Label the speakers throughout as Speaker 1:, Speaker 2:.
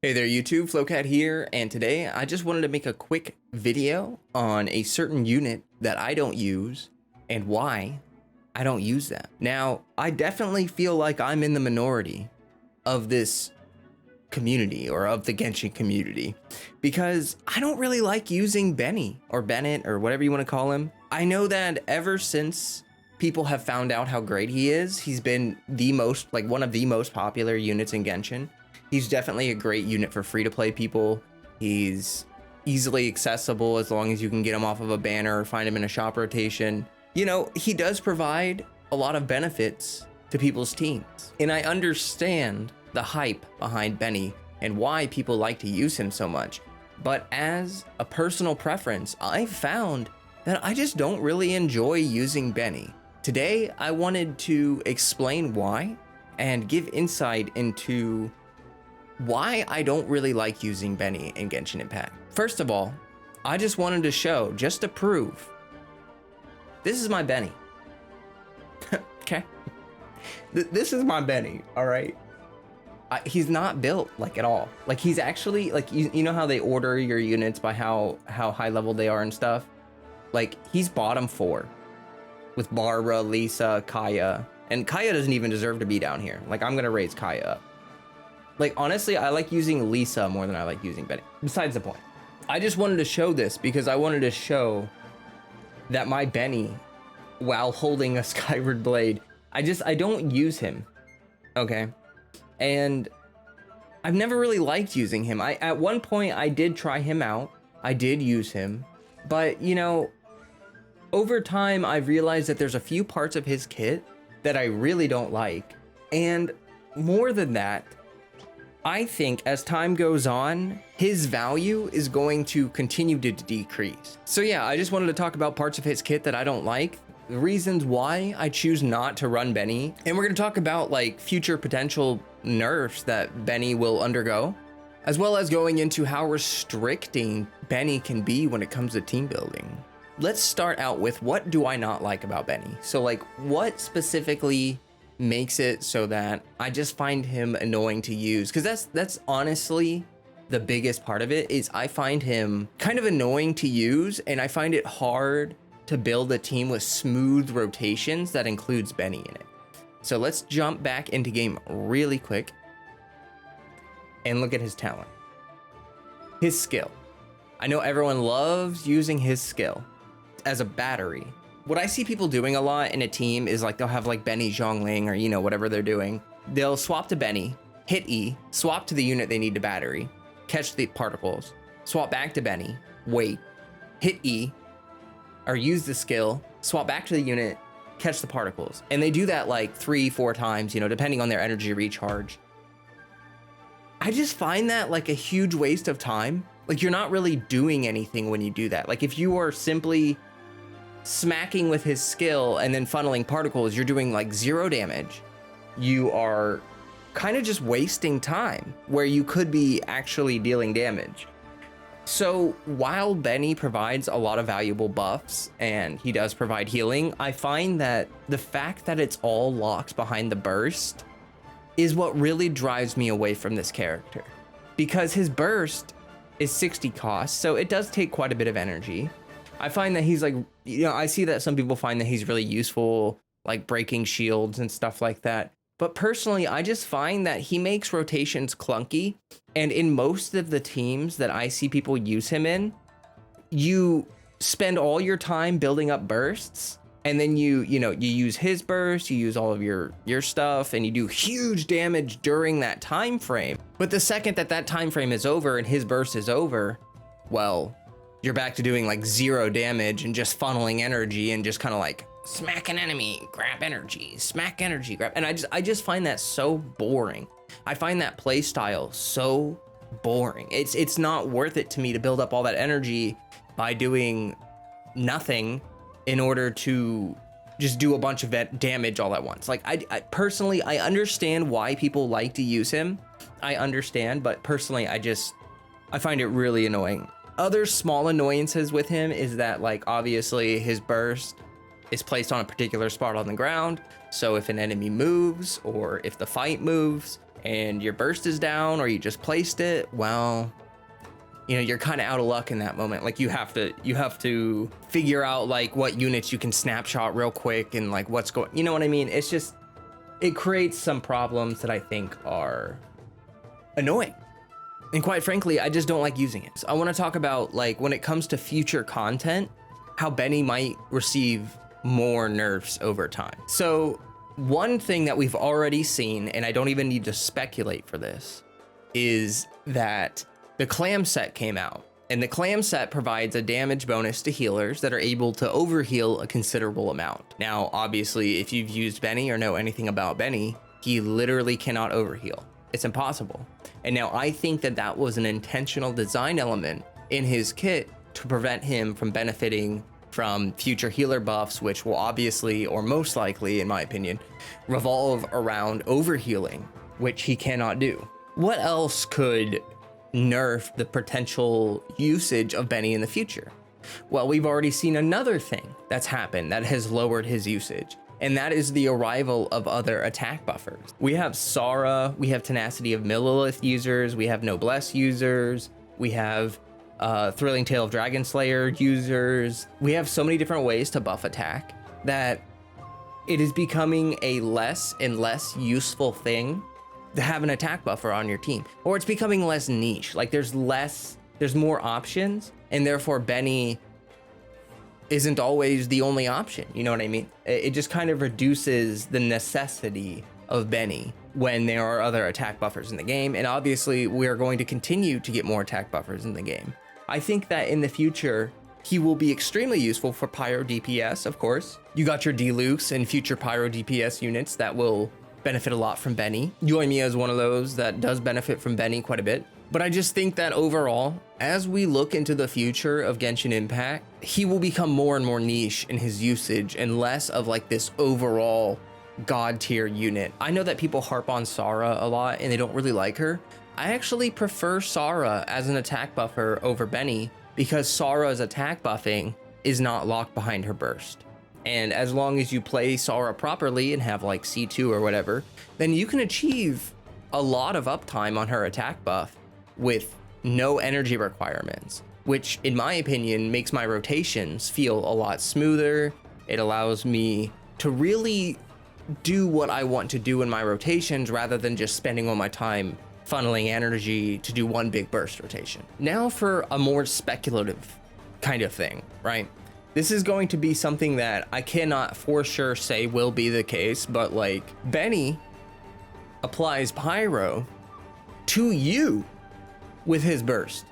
Speaker 1: Hey there YouTube, Flowcat here, and today I just wanted to make a quick video on a certain unit that I don't use and why I don't use them. Now, I definitely feel like I'm in the minority of this community or of the Genshin community because I don't really like using Benny or Bennett or whatever you want to call him. I know that ever since people have found out how great he is, he's been one of the most popular units in Genshin. He's definitely a great unit for free-to-play people. He's easily accessible as long as you can get him off of a banner or find him in a shop rotation. You know, he does provide a lot of benefits to people's teams. And I understand the hype behind Benny and why people like to use him so much. But as a personal preference, I've found that I just don't really enjoy using Benny. Today, I wanted to explain why and give insight into why I don't really like using Benny in Genshin Impact. First of all, I just wanted to show, just to prove, this is my Benny. Okay? This is my Benny, all right? He's not built like at all. Like he's actually, like you know how they order your units by how high level they are and stuff? Like he's bottom 4 with Barbara, Lisa, Kaya, and Kaya doesn't even deserve to be down here. Like I'm gonna raise Kaya up. Like, honestly, I like using Lisa more than I like using Bennett. Besides the point. I just wanted to show this because I wanted to show that my Benny, while holding a Skyward Blade, I don't use him, okay? And I've never really liked using him. At one point, I did try him out. I did use him. But, you know, over time, I've realized that there's a few parts of his kit that I really don't like. And more than that, I think as time goes on, his value is going to continue to decrease. So yeah, I just wanted to talk about parts of his kit that I don't like, the reasons why I choose not to run Benny, and we're gonna talk about like future potential nerfs that Benny will undergo, as well as going into how restricting Benny can be when it comes to team building. Let's start out with what do I not like about Benny? So like what specifically makes it so that I just find him annoying to use, because that's honestly the biggest part of it. Is I find him kind of annoying to use, and I find it hard to build a team with smooth rotations that includes Benny in it. So let's jump back into game really quick and look at his talent. His skill. I know everyone loves using his skill as a battery. What I see people doing a lot in a team is like they'll have like Benny Zhongling or, you know, whatever they're doing. They'll swap to Benny, hit E, swap to the unit they need to battery, catch the particles, swap back to Benny, wait, hit E, or use the skill, swap back to the unit, catch the particles. And they do that like 3-4 times, you know, depending on their energy recharge. I just find that like a huge waste of time. Like you're not really doing anything when you do that. Like if you are simply smacking with his skill and then funneling particles, you're doing like 0 damage. You are kind of just wasting time where you could be actually dealing damage. So while Benny provides a lot of valuable buffs and he does provide healing, I find that the fact that it's all locked behind the burst is what really drives me away from this character, because his burst is 60 cost, so it does take quite a bit of energy. I find that he's like, you know, I see that some people find that he's really useful, like breaking shields and stuff like that. But personally, I just find that he makes rotations clunky. And in most of the teams that I see people use him in, you spend all your time building up bursts. And then you use his burst, you use all of your stuff, and you do huge damage during that time frame. But the second that time frame is over and his burst is over, well, you're back to doing like 0 damage and just funneling energy and just kind of like smack an enemy, grab energy, smack energy, grab. And I just find that so boring. I find that play style so boring. It's not worth it to me to build up all that energy by doing nothing in order to just do a bunch of damage all at once. Like I personally, I understand why people like to use him. I understand, but personally, I find it really annoying. Other small annoyances with him is that, like, obviously his burst is placed on a particular spot on the ground. So if an enemy moves or if the fight moves, and your burst is down or you just placed it, well, you know, you're kind of out of luck in that moment. Like you have to figure out like what units you can snapshot real quick and like what's going, you know what I mean? It's just, it creates some problems that I think are annoying. And quite frankly, I just don't like using it. So I want to talk about like when it comes to future content, how Benny might receive more nerfs over time. So one thing that we've already seen, and I don't even need to speculate for this, is that the clam set came out, and the clam set provides a damage bonus to healers that are able to overheal a considerable amount. Now, obviously, if you've used Benny or know anything about Benny, he literally cannot overheal. It's impossible. And now I think that that was an intentional design element in his kit to prevent him from benefiting from future healer buffs, which will obviously, or most likely, in my opinion, revolve around overhealing, which he cannot do. What else could nerf the potential usage of Benny in the future? Well, we've already seen another thing that's happened that has lowered his usage, and that is the arrival of other attack buffers. We have Sara, we have Tenacity of Millilith users, we have Noblesse users, we have Thrilling Tale of Dragon Slayer users. We have so many different ways to buff attack that it is becoming a less and less useful thing to have an attack buffer on your team, or it's becoming less niche. Like there's more options, and therefore Benny isn't always the only option. You know what I mean? It just kind of reduces the necessity of Benny when there are other attack buffers in the game. And obviously we are going to continue to get more attack buffers in the game. I think that in the future, he will be extremely useful for Pyro DPS, of course. You got your Deluxe and future Pyro DPS units that will benefit a lot from Benny. Yoimiya is one of those that does benefit from Benny quite a bit. But I just think that overall, as we look into the future of Genshin Impact, he will become more and more niche in his usage and less of like this overall god tier unit. I know that people harp on Sara a lot and they don't really like her. I actually prefer Sara as an attack buffer over Benny because Sara's attack buffing is not locked behind her burst. And as long as you play Sara properly and have like C2 or whatever, then you can achieve a lot of uptime on her attack buff with no energy requirements, which in my opinion makes my rotations feel a lot smoother. It allows me to really do what I want to do in my rotations rather than just spending all my time funneling energy to do one big burst rotation. Now for a more speculative kind of thing, right? This is going to be something that I cannot for sure say will be the case, but like Benny applies Pyro to you with his burst.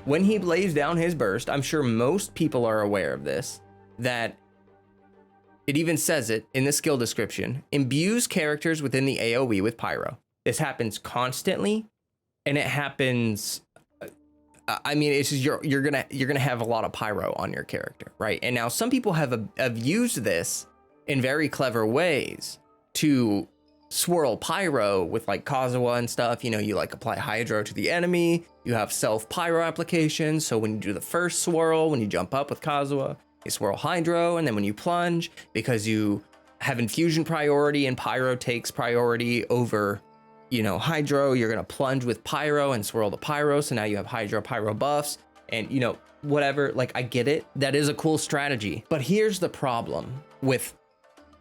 Speaker 1: When he lays down his burst, I'm sure most people are aware of this, that it even says it in the skill description, imbues characters within the AoE with Pyro. This happens constantly, and it happens, I mean, it's just you're gonna have a lot of Pyro on your character, right? And now some people have used this in very clever ways to swirl Pyro with like Kazuha and stuff. You know, you like apply Hydro to the enemy, you have self Pyro applications, so when you do the first swirl, when you jump up with Kazuha, you swirl Hydro, and then when you plunge, because you have infusion priority and Pyro takes priority over, you know, Hydro, you're gonna plunge with Pyro and swirl the Pyro, so now you have Hydro Pyro buffs, and you know, whatever. Like, I get it, that is a cool strategy, but here's the problem with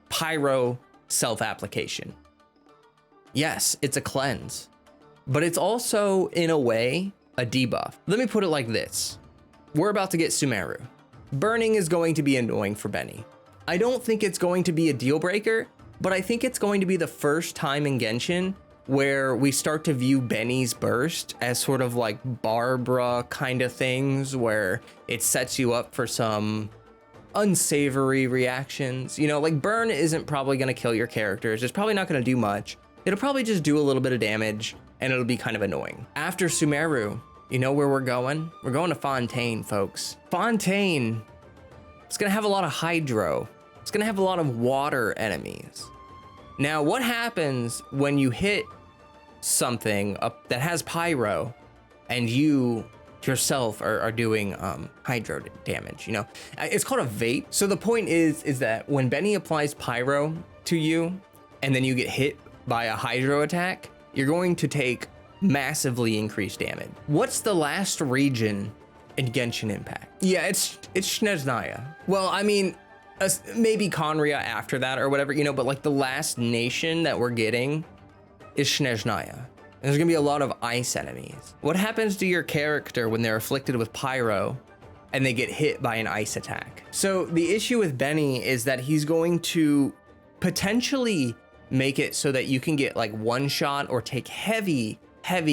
Speaker 1: Pyro self-application. Yes, it's a cleanse, but it's also, in a way, a debuff. Let me put it like this. We're about to get Sumeru. Burning is going to be annoying for Benny. I don't think it's going to be a deal breaker, but I think it's going to be the first time in Genshin where we start to view Benny's burst as sort of like Barbara kind of things, where it sets you up for some unsavory reactions. You know, like burn isn't probably going to kill your characters. It's probably not going to do much. It'll probably just do a little bit of damage, and it'll be kind of annoying. After Sumeru, you know where we're going? We're going to Fontaine, folks. Fontaine, it's gonna have a lot of Hydro. It's gonna have a lot of water enemies. Now, what happens when you hit something that has Pyro, and you yourself are doing Hydro damage? You know, it's called a Vate. So the point is that when Benny applies Pyro to you, and then you get hit by a Hydro attack, you're going to take massively increased damage. What's the last region in Genshin Impact? Yeah, it's Snezhnaya. Well, I mean, maybe Conria after that or whatever, you know, but like the last nation that we're getting is Snezhnaya. There's gonna be a lot of ice enemies. What happens to your character when they're afflicted with Pyro and they get hit by an ice attack? So the issue with Benny is that he's going to potentially make it so that you can get like one shot or take heavy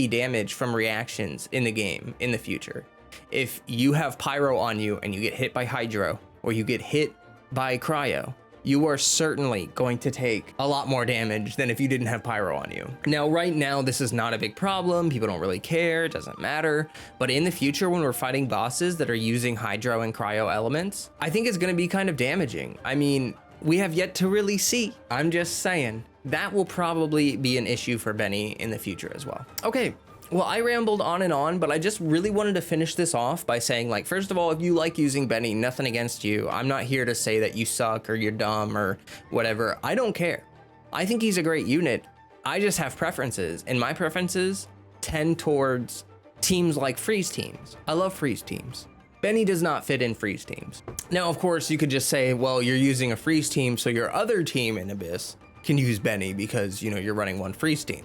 Speaker 1: damage from reactions in the game in the future. If you have Pyro on you and you get hit by Hydro or you get hit by Cryo, you are certainly going to take a lot more damage than if you didn't have Pyro on you. Now, right now, this is not a big problem. People don't really care, it doesn't matter. But in the future, when we're fighting bosses that are using Hydro and Cryo elements, I think it's gonna be kind of damaging. I mean, we have yet to really see. I'm just saying, that will probably be an issue for Benny in the future as well. Okay. Well, I rambled on and on, but I just really wanted to finish this off by saying, like, first of all, if you like using Benny, nothing against you. I'm not here to say that you suck or you're dumb or whatever. I don't care. I think he's a great unit. I just have preferences, and my preferences tend towards teams like freeze teams. I love freeze teams. Benny does not fit in freeze teams. Now, of course, you could just say, well, you're using a freeze team, so your other team in Abyss can use Benny because, you know, you're running one freeze team.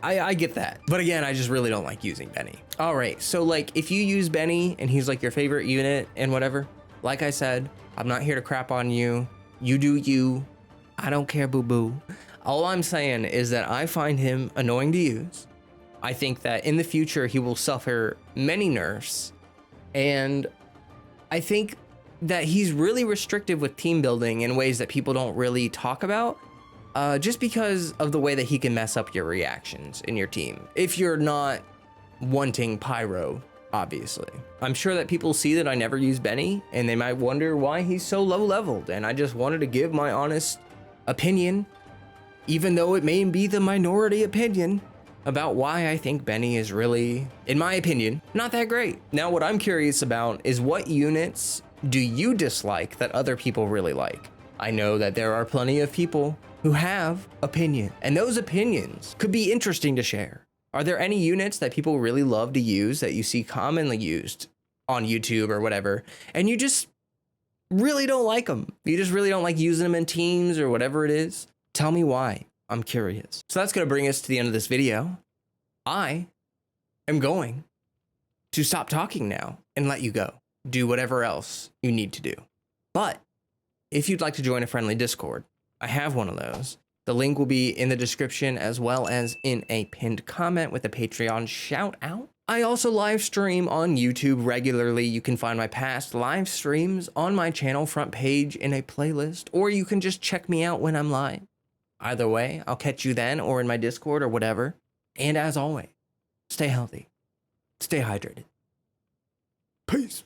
Speaker 1: I get that. But again, I just really don't like using Benny. All right, so like if you use Benny and he's like your favorite unit and whatever, like I said, I'm not here to crap on you. You do you. I don't care, boo-boo. All I'm saying is that I find him annoying to use. I think that in the future, he will suffer many nerfs. And I think that he's really restrictive with team building in ways that people don't really talk about. Just because of the way that he can mess up your reactions in your team. If you're not wanting Pyro, obviously. I'm sure that people see that I never use Benny and they might wonder why he's so low leveled. And I just wanted to give my honest opinion, even though it may be the minority opinion, about why I think Benny is really, in my opinion, not that great. Now, what I'm curious about is what units do you dislike that other people really like? I know that there are plenty of people who have opinion, and those opinions could be interesting to share. Are there any units that people really love to use that you see commonly used on YouTube or whatever, and you just really don't like them? You just really don't like using them in teams or whatever it is? Tell me why. I'm curious. So that's gonna bring us to the end of this video. I am going to stop talking now and let you go. Do whatever else you need to do. But if you'd like to join a friendly Discord, I have one of those. The link will be in the description as well as in a pinned comment with a Patreon shout out. I also live stream on YouTube regularly. You can find my past live streams on my channel front page in a playlist, or you can just check me out when I'm live. Either way, I'll catch you then or in my Discord or whatever. And as always, stay healthy, stay hydrated. Peace.